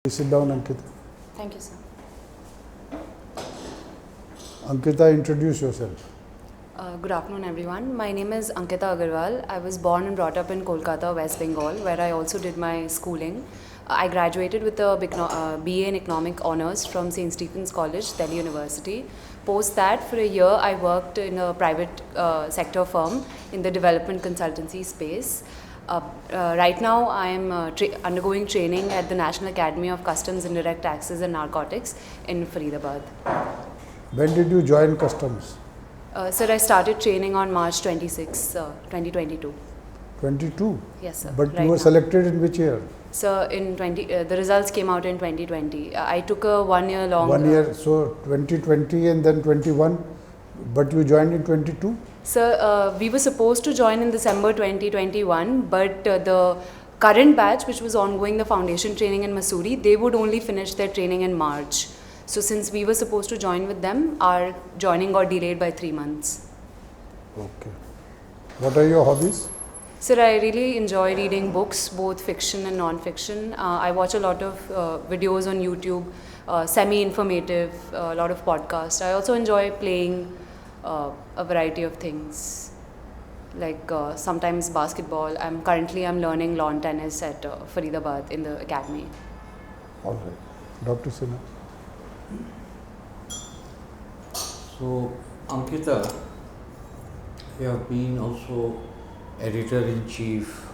Please sit down, Ankita. Thank you, sir. Ankita, introduce yourself. Good afternoon, everyone. My name is Ankita Agarwal. I was born and brought up in Kolkata, West Bengal, where I also did my schooling. I graduated with a BA in Economic Honours from St. Stephen's College, Delhi University. Post that, for a year, I worked in a private sector firm in the development consultancy space. Right now, I am undergoing training at the National Academy of Customs, Indirect Taxes and Narcotics in Faridabad. When did you join customs? Sir, I started training on March 26, 2022. 22? Yes, sir. But right you were now. selected in which year? So the results came out in 2020. I took a 1 year long. 1 year, so 2020 and then 21, but you joined in 22? Sir, we were supposed to join in December 2021, but the current batch, which was ongoing the foundation training in Mussoorie, they would only finish their training in March. So since we were supposed to join with them, our joining got delayed by 3 months. Okay. What are your hobbies? Sir, I really enjoy reading books, both fiction and non-fiction. I watch a lot of videos on YouTube, semi-informative, a lot of podcasts. I also enjoy playing a variety of things, like sometimes basketball. Currently I'm learning lawn tennis at Faridabad in the academy. All right. Dr. Sinha. So, Ankita, you have been also editor-in-chief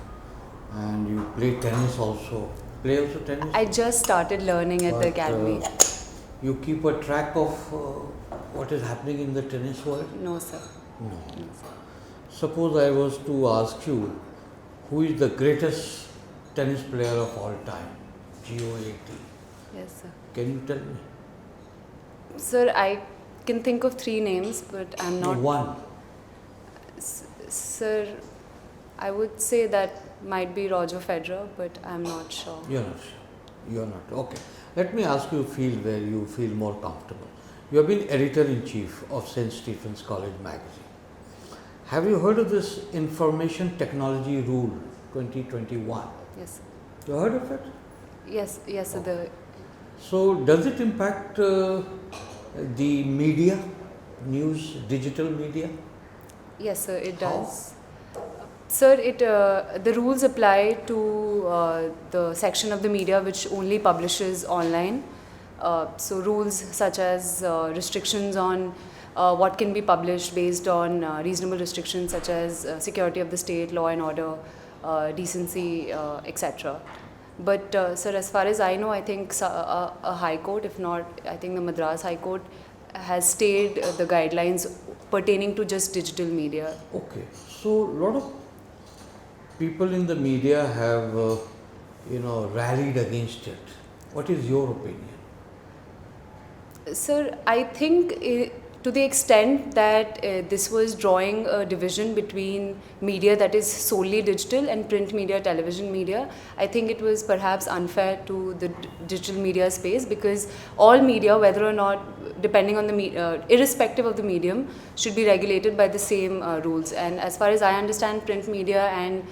and you play tennis also. Play also tennis? I just started learning at the academy. You keep a track of what is happening in the tennis world? No, sir. No. No, sir. Suppose I was to ask you, who is the greatest tennis player of all time? GOAT. Yes, sir. Can you tell me? Sir, I can think of 3 names, but I'm not. No, one. Sir, I would say that might be Roger Federer, but I'm not sure. You're not sure. You're not. Okay. Let me ask you a field where you feel more comfortable. You have been editor-in-chief of St. Stephen's College magazine. Have you heard of this Information Technology Rule 2021? Yes. You heard of it? Yes, yes, sir. So, does it impact the media, news, digital media? Yes, sir, it How? does. Sir, the rules apply to the section of the media which only publishes online. So rules such as restrictions on what can be published based on reasonable restrictions such as security of the state, law and order, decency, etc. But sir, as far as I know, I think a High Court, if not, I think the Madras High Court has stayed the guidelines pertaining to just digital media. Okay. So, a lot of people in the media have, rallied against it. What is your opinion? Sir, I think to the extent that this was drawing a division between media that is solely digital and print media, television media, I think it was perhaps unfair to the digital media space, because all media, whether or not, depending on the irrespective of the medium, should be regulated by the same rules. And as far as I understand, print media and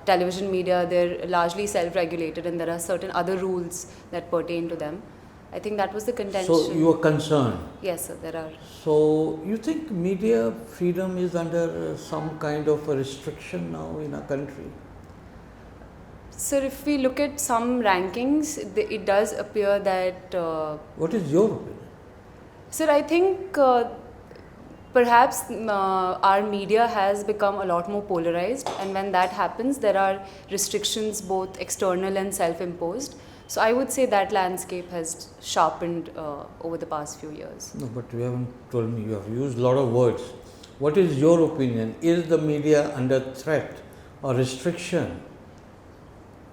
television media, they're largely self-regulated, and there are certain other rules that pertain to them. I think that was the contention. So, you are concerned? Yes, sir, there are. So, you think media freedom is under some kind of a restriction now in our country? Sir, if we look at some rankings, it does appear that... What is your opinion? Sir, I think perhaps our media has become a lot more polarized, and when that happens, there are restrictions, both external and self-imposed. So I would say that landscape has sharpened over the past few years. No, but you haven't told me. You have used a lot of words. What is your opinion? Is the media under threat or restriction?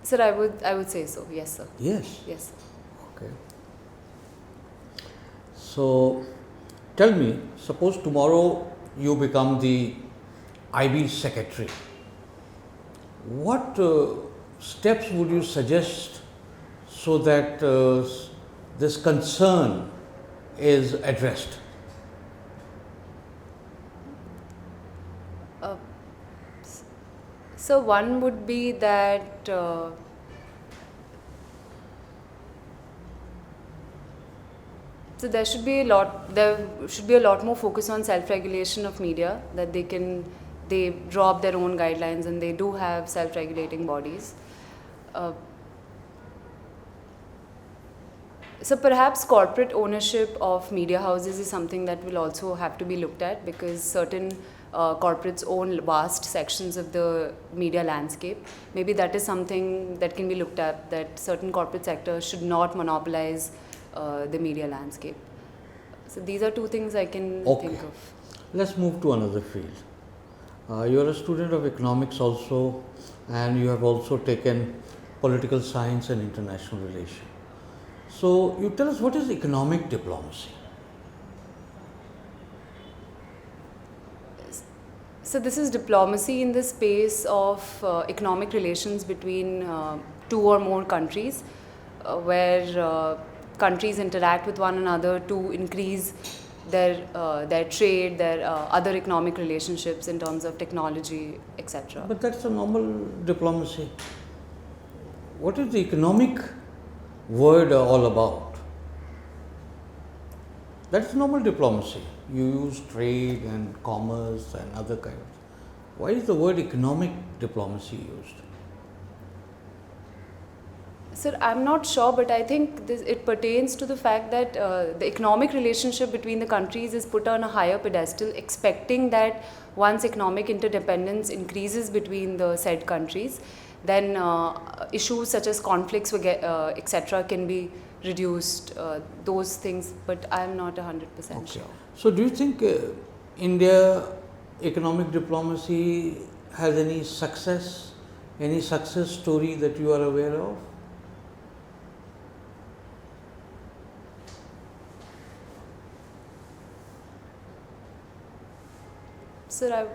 Sir, I would say so. Yes, sir. Yes. Yes, sir. Okay. So, tell me, suppose tomorrow you become the IB secretary. What steps would you suggest so that this concern is addressed? So one would be that So there should be a lot more focus on self-regulation of media, that they draw up their own guidelines and they do have self-regulating bodies. So perhaps corporate ownership of media houses is something that will also have to be looked at, because certain corporates own vast sections of the media landscape. Maybe that is something that can be looked at, that certain corporate sectors should not monopolize the media landscape. So these are two things I can think of. Let's move to another field. You are a student of economics also, and you have also taken political science and international relations. So you tell us, what is economic diplomacy? So this is diplomacy in the space of economic relations between two or more countries, where countries interact with one another to increase their trade, their other economic relationships in terms of technology, etc. But that's a normal diplomacy. What is the economic word all about? That's normal diplomacy. You use trade and commerce and other kinds. Why is the word economic diplomacy used? Sir, I'm not sure, but I think it pertains to the fact that the economic relationship between the countries is put on a higher pedestal, expecting that once economic interdependence increases between the said countries, then issues such as conflicts, etc., can be reduced, those things, but I'm not 100% sure. So do you think India economic diplomacy has any success story that you are aware of? Sir,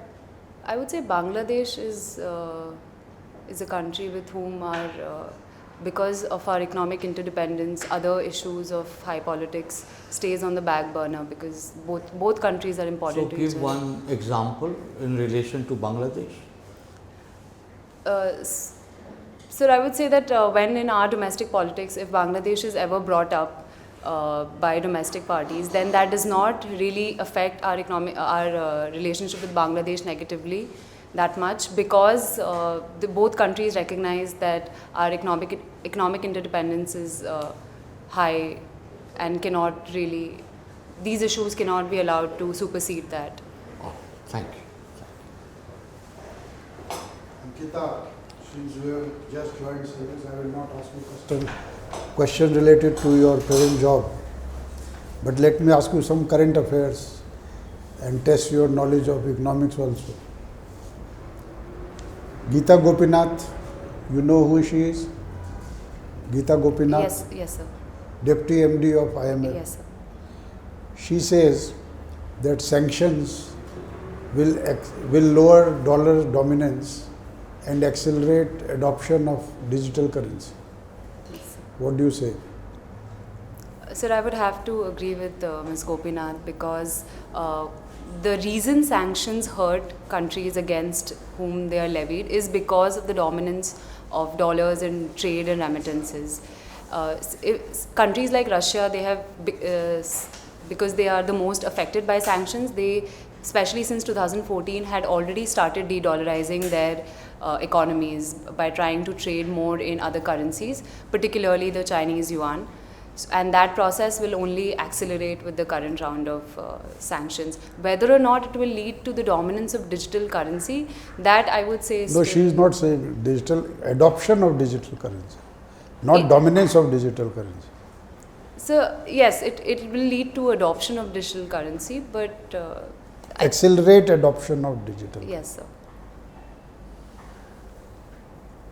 I would say Bangladesh is a country with whom because of our economic interdependence, other issues of high politics stays on the back burner, because both countries are important to each other. So give one example in relation to Bangladesh. Sir, I would say that when in our domestic politics, if Bangladesh is ever brought up by domestic parties, then that does not really affect our relationship with Bangladesh negatively that much, because both countries recognize that our economic interdependence is high and these issues cannot be allowed to supersede that. Oh, thank you. Ankita, since you have just joined service, I will not ask you question related to your present job, but let me ask you some current affairs and test your knowledge of economics also. Geeta Gopinath, you know who she is? Geeta Gopinath? Yes, sir. Deputy MD of IMF. Yes, sir. She says that sanctions will lower dollar dominance and accelerate adoption of digital currency. Yes. What do you say? Sir, I would have to agree with Ms. Gopinath, because the reason sanctions hurt countries against whom they are levied is because of the dominance of dollars in trade and remittances. Countries like Russia, they have, because they are the most affected by sanctions, they, especially since 2014, had already started de-dollarizing their economies by trying to trade more in other currencies, particularly the Chinese yuan. And that process will only accelerate with the current round of sanctions. Whether or not it will lead to the dominance of digital currency, that I would say is... No, she is not saying digital, adoption of digital currency, not dominance of digital currency. So, yes, it will lead to adoption of digital currency, but... accelerate adoption of digital. Yes, sir.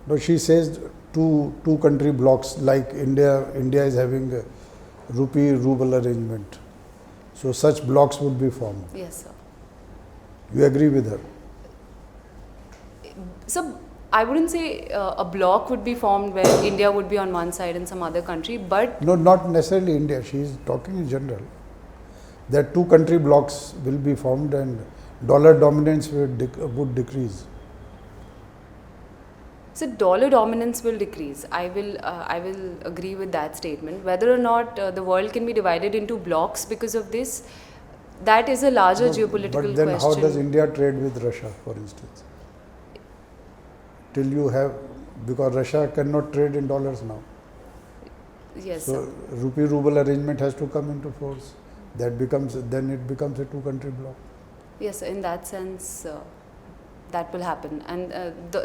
No, she says two country blocks, like India is having a rupee-ruble arrangement. So such blocks would be formed. Yes, sir. You agree with her? So I wouldn't say a bloc would be formed where India would be on one side and some other country, but... No, not necessarily India. She is talking in general. That two country blocks will be formed and dollar dominance would decrease. So dollar dominance will decrease. I will agree with that statement. Whether or not the world can be divided into blocks because of this, that is a larger No, geopolitical but then question. how does India trade with Russia, for instance? Till you have, because Russia cannot trade in dollars now. Yes, So sir. rupee ruble arrangement has to come into force. That becomes, then it becomes a two-country bloc. Yes, in that sense, that will happen. And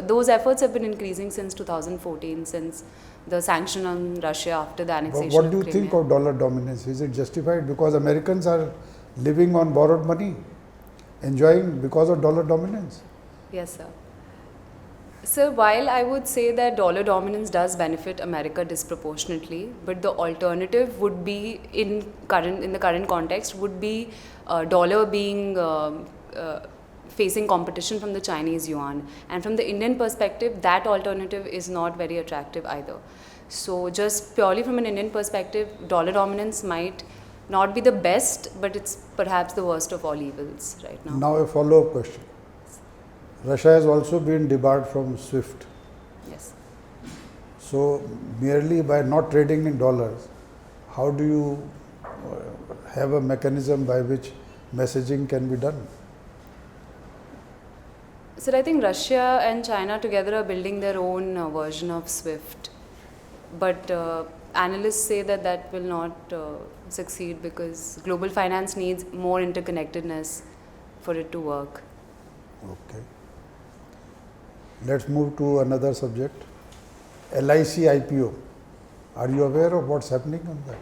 those efforts have been increasing since 2014, since the sanction on Russia after the But annexation what of do you Crimea. think of dollar dominance? Is it justified? Because Americans are living on borrowed money, enjoying because of dollar dominance. Yes, sir. Sir, while I would say that dollar dominance does benefit America disproportionately, but the alternative would be in the current context would be dollar being facing competition from the Chinese yuan, and from the Indian perspective, that alternative is not very attractive either. So, just purely from an Indian perspective, dollar dominance might not be the best, but it's perhaps the worst of all evils right now. Now a follow-up question. Russia has also been debarred from SWIFT. Yes. So merely by not trading in dollars, how do you have a mechanism by which messaging can be done? So I think Russia and China together are building their own version of SWIFT, but analysts say that that will not succeed because global finance needs more interconnectedness for it to work. Okay. Let's move to another subject. LIC IPO. Are you aware of what's happening on that?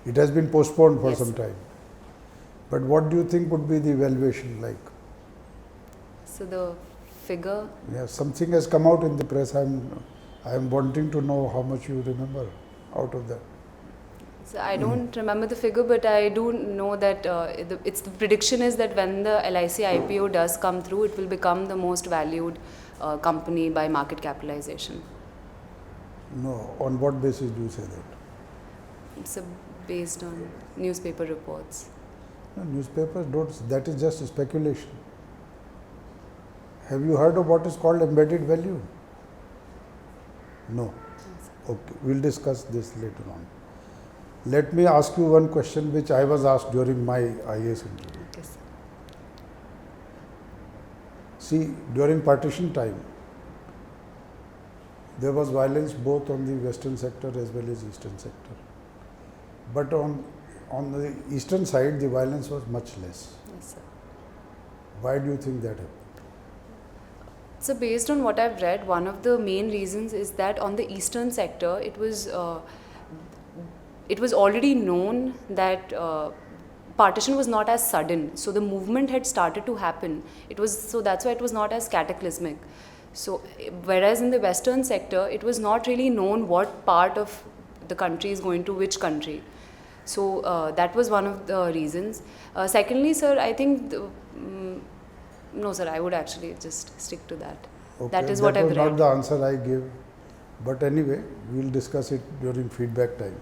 It has been postponed for Yes. some time. But what do you think would be the valuation like? So the figure, Yeah, something has come out in the press. I'm wanting to know how much you remember out of that. so I don't remember the figure, but I do know that the prediction is that when the LIC IPO does come through, it will become the most valued company by market capitalization. No, on what basis do you say that? It's based on newspaper reports. No, newspapers don't, that is just speculation. Have you heard of what is called embedded value? No. Okay, we'll discuss this later on. Let me ask you one question which I was asked during my IAS interview. Yes. See, during partition time, there was violence both on the western sector as well as eastern sector. But on the eastern side, the violence was much less. Yes, sir. Why do you think that happened? So based on what I've read, one of the main reasons is that on the eastern sector, it was already known that partition was not as sudden. So the movement had started to happen. That's why it was not as cataclysmic. So whereas in the western sector, it was not really known what part of the country is going to which country. So that was one of the reasons. Secondly, sir, I think no, sir, I would actually just stick to that. Okay, That is what I've That was not read. the answer I gave. But anyway, we'll discuss it during feedback time.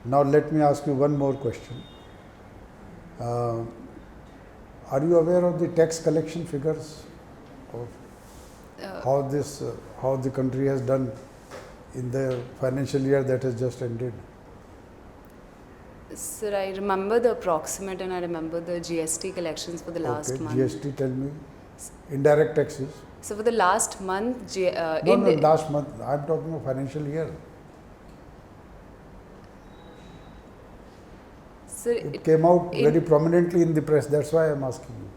Now let me ask you one more question. Are you aware of the tax collection figures of how the country has done in the financial year that has just ended? Sir, I remember the approximate and I remember the GST collections for the last month. GST, tell me. Indirect taxes. So for the last month, No, last month. I'm talking of financial year. Sir, It came out very prominently in the press. That's why I'm asking you.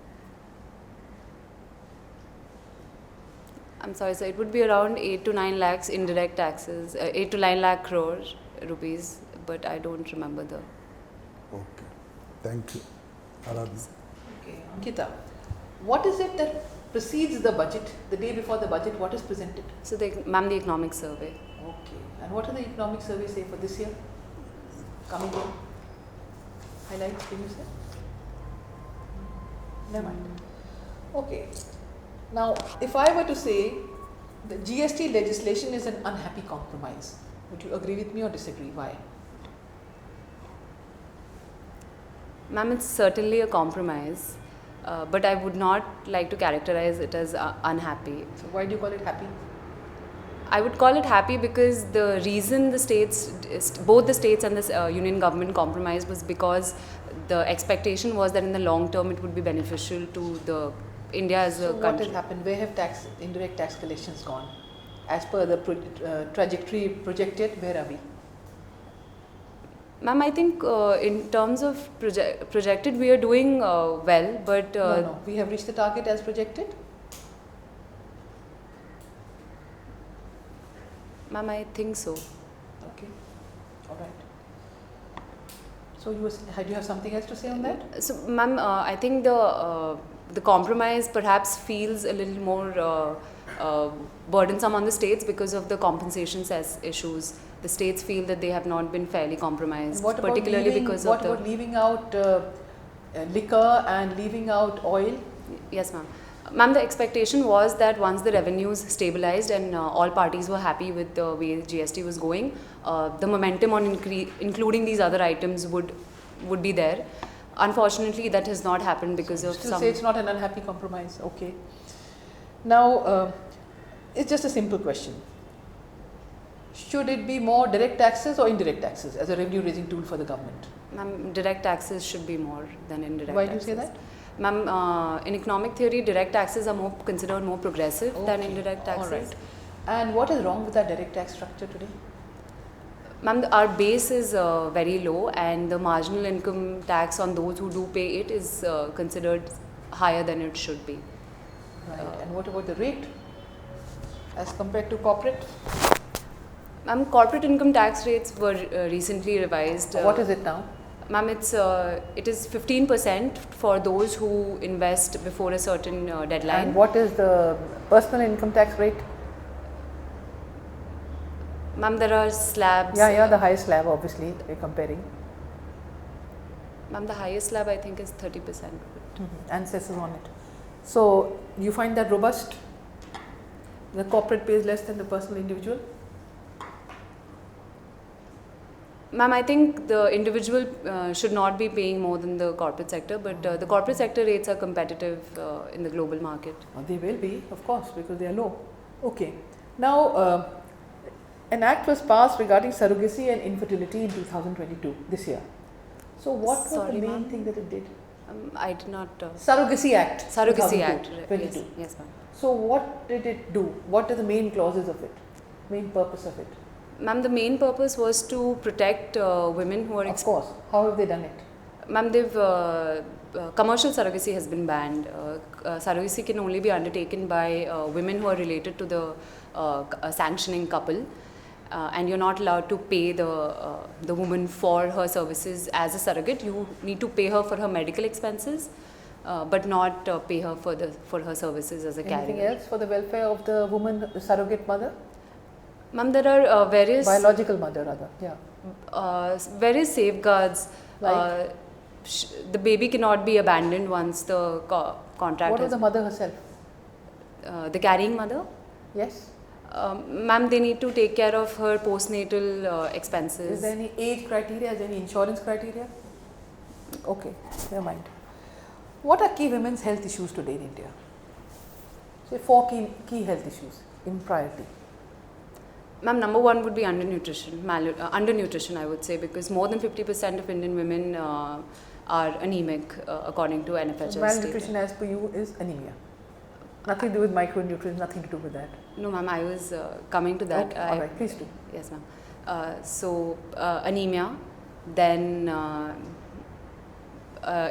I'm sorry, sir, it would be around 8 to 9 lakhs indirect taxes, 8 to 9 lakh crore rupees, but I don't remember the. Okay. Thank you. Aradhana. Okay, Ankita, what is it that precedes the budget, the day before the budget, what is presented? So, ma'am, the economic survey. Okay, and what are the economic surveys say for this year? Coming year? Highlights, can you say? Never mind. Okay, now if I were to say the GST legislation is an unhappy compromise, would you agree with me or disagree? Why? Ma'am, it's certainly a compromise. but I would not like to characterize it as unhappy. So why do you call it happy? I would call it happy because the reason the states, both the states and the union government compromised was because the expectation was that in the long term it would be beneficial to the India as a So what country. has happened? Where have indirect tax collections gone? As per the trajectory projected, where are we? Ma'am, I think in terms of projected, we are doing well, but No, we have reached the target as projected. ma'am, I think so. Okay, all right. So do you have something else to say on that? So, ma'am, I think the compromise perhaps feels a little more burdensome on the states because of the compensation issues. The states feel that they have not been fairly compromised, And what about particularly because what of about leaving out liquor and leaving out oil? Yes, ma'am. Ma'am, the expectation was that once the revenues stabilized and all parties were happy with the way GST was going, the momentum on including these other items would be there. Unfortunately, that has not happened because of Still some. say it's not an unhappy compromise. Okay. Now, it's just a simple question. Should it be more direct taxes or indirect taxes as a revenue raising tool for the government? Ma'am, direct taxes should be more than indirect Why taxes. do you say that? Ma'am, in economic theory, direct taxes are considered more progressive than Okay, indirect taxes. all right. And what is wrong with our direct tax structure today? Ma'am, our base is very low, and the marginal income tax on those who do pay it is considered higher than it should be. Right. And what about the rate as compared to corporate? Ma'am, corporate income tax rates were recently revised. What is it now? Ma'am, it is 15% for those who invest before a certain deadline. And what is the personal income tax rate? Ma'am, there are slabs. Yeah, the highest slab, obviously, we're comparing. Ma'am, the highest slab I think is 30%. And cesses on it. So, you find that robust? The corporate pays less than the personal individual? Ma'am, I think the individual should not be paying more than the corporate sector, but the corporate sector rates are competitive in the global market. They will be, of course, because they are low. Okay. Now, an act was passed regarding surrogacy and infertility in 2022, this year. So, what was Sorry, the main ma'am? thing that it did? I did not. Surrogacy Act. Surrogacy Act. 22. Yes, ma'am. So, what did it do? What are the main clauses of it? Main purpose of it? Ma'am, the main purpose was to protect women who are. Of course. How have they done it? Ma'am, commercial surrogacy has been banned. Surrogacy can only be undertaken by women who are related to the sanctioning couple. And you're not allowed to pay the woman for her services as a surrogate. You need to pay her for her medical expenses, but not pay her for her services as a carrier. Anything else for the welfare of the woman, the surrogate mother? Ma'am, there are various Biological mother, rather. Yeah. various safeguards. Like? The baby cannot be abandoned once the contract. What of has the mother herself? The carrying mother? Yes. Ma'am, they need to take care of her postnatal expenses. Is there any age criteria? Is there any insurance criteria? Okay, never mind. What are key women's health issues today in India? Say 4 key health issues in priority. Ma'am, number one would be undernutrition. Undernutrition, I would say, because more than 50% of Indian women are anemic, according to NFHS. So malnutrition, as per you, is anemia. Nothing to do with micronutrients, nothing to do with that. No, ma'am, I was coming to that. Okay, all right, please do. Yes, ma'am. So, anemia, then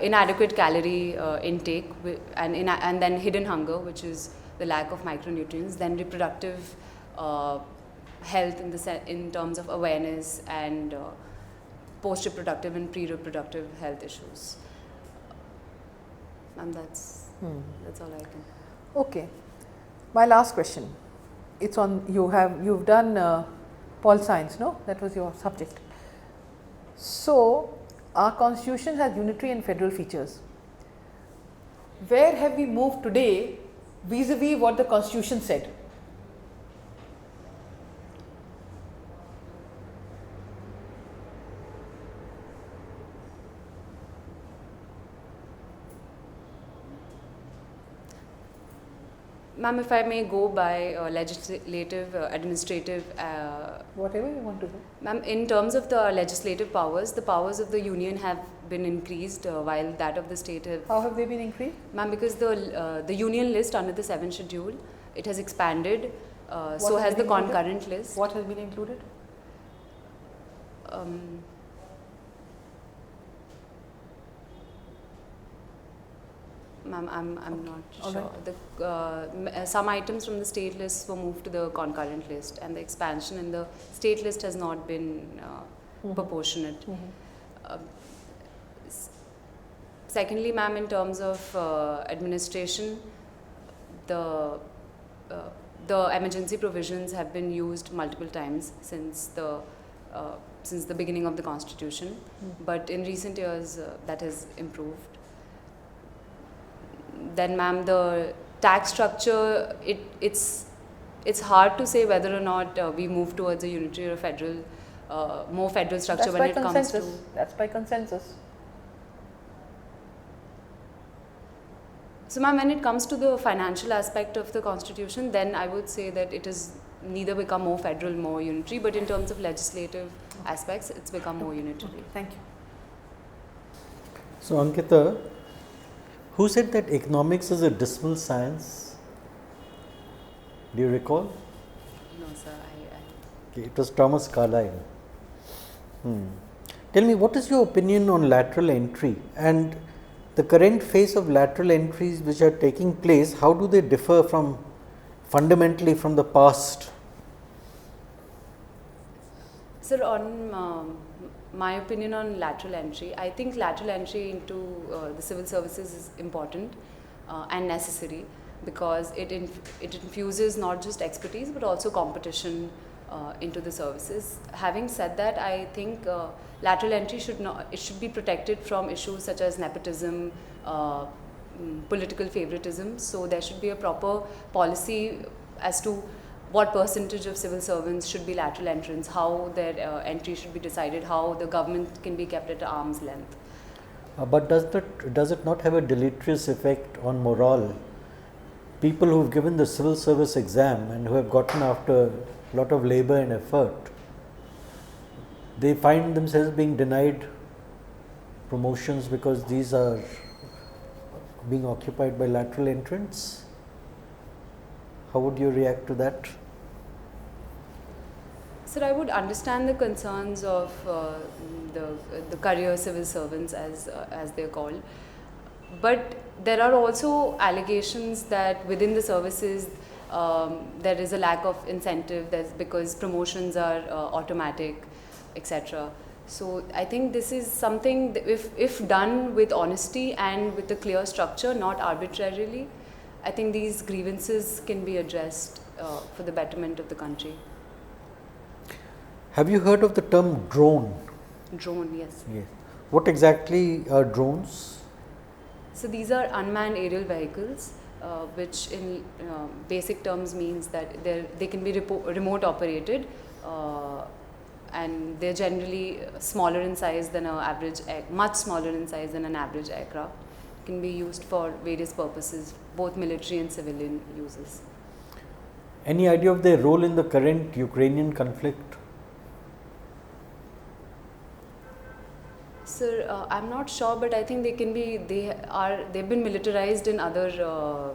inadequate calorie intake, and then hidden hunger, which is the lack of micronutrients, then reproductive health in terms of awareness and post-reproductive and pre-reproductive health issues. Ma'am, that's all I can. Okay, my last question. It's on you've done pol science, no? That was your subject. So, our constitution has unitary and federal features. Where have we moved today vis-a-vis what the constitution said? Ma'am, if I may go by legislative, administrative, Whatever you want to do. ma'am, in terms of the legislative powers, the powers of the union have been increased while that of the state have. How have they been increased? Ma'am, because the union list under the 7th schedule, it has expanded. So has has the been included? concurrent list. What has been included? Ma'am, I'm not All sure. Some items from the state list were moved to the concurrent list, and the expansion in the state list has not been proportionate. Secondly, ma'am, in terms of administration, the emergency provisions have been used multiple times since the beginning of the constitution, but in recent years that has improved. Then, ma'am, the tax structure, it's hard to say whether or not we move towards a unitary or federal, more federal structure That's when by it comes consensus. to. That's by consensus. So, ma'am, when it comes to the financial aspect of the constitution, then I would say that it has neither become more federal, more unitary, but in terms of legislative aspects, it's become more unitary. Thank you. So, Ankita, who said that economics is a dismal science? Do you recall? No, sir, Okay, it was Thomas Carlyle. Tell me, what is your opinion on lateral entry and the current phase of lateral entries which are taking place? How do they differ from fundamentally from the past? Sir, on my opinion on lateral entry, I think lateral entry into the civil services is important and necessary because it infuses not just expertise but also competition into the services. Having said that, I think lateral entry should be protected from issues such as nepotism, political favoritism. So there should be a proper policy as to what percentage of civil servants should be lateral entrants, how their entry should be decided, how the government can be kept at arm's length. But does it not have a deleterious effect on morale? People who have given the civil service exam and who have gotten after a lot of labor and effort, they find themselves being denied promotions because these are being occupied by lateral entrants. How would you react to that? Sir, I would understand the concerns of the career civil servants as they're called, but there are also allegations that within the services there is a lack of incentive. That's because promotions are automatic, etc. So I think this is something that if done with honesty and with a clear structure, not arbitrarily, I think these grievances can be addressed for the betterment of the country. Have you heard of the term drone? Drone, yes. Yes. What exactly are drones? So these are unmanned aerial vehicles, which in basic terms means that they can be remote operated, and they're generally smaller in size than much smaller in size than an average aircraft. Can be used for various purposes, both military and civilian uses. Any idea of their role in the current Ukrainian conflict? Sir, I'm not sure, but I think they've been militarized in other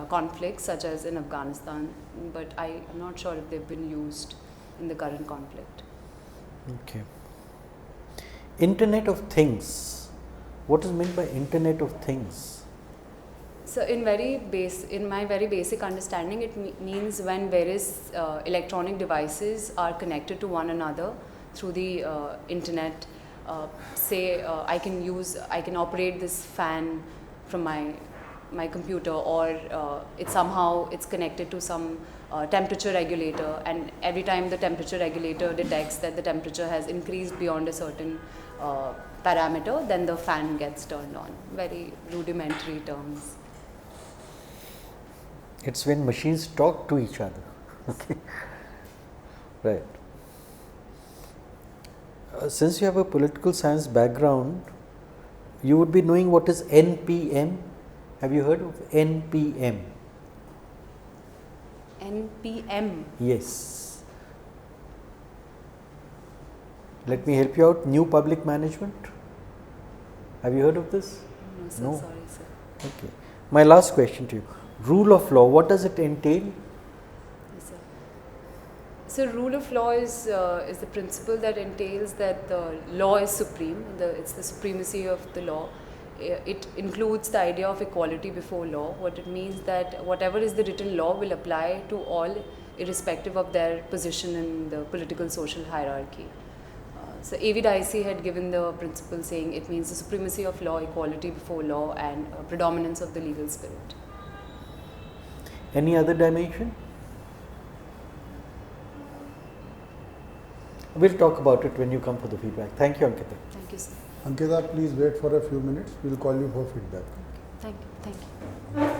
conflicts, such as in Afghanistan. But I'm not sure if they've been used in the current conflict. Okay. Internet of Things. What is meant by Internet of Things? So, in my very basic understanding, it means when various electronic devices are connected to one another through the internet. Say I can operate this fan from my computer, or it's connected to some temperature regulator, and every time the temperature regulator detects that the temperature has increased beyond a certain parameter, then the fan gets turned on. Very rudimentary terms. It's when machines talk to each other. Okay. Right. Since you have a political science background, you would be knowing what is NPM. Have you heard of NPM? NPM. Yes. Let me help you out. New public management. Have you heard of this? No, sir, No. sorry, sir. Okay. My last question to you. Rule of law, what does it entail? Yes, sir. So, rule of law is the principle that entails that the law is supreme. It's the supremacy of the law. It includes the idea of equality before law. What it means that whatever is the written law will apply to all, irrespective of their position in the political social hierarchy. So A.V. Dicey had given the principle saying it means the supremacy of law, equality before law, and predominance of the legal spirit. Any other dimension? We'll talk about it when you come for the feedback. Thank you, Ankita. Thank you, sir. Ankita, please wait for a few minutes. We'll call you for feedback. Thank you. Thank you.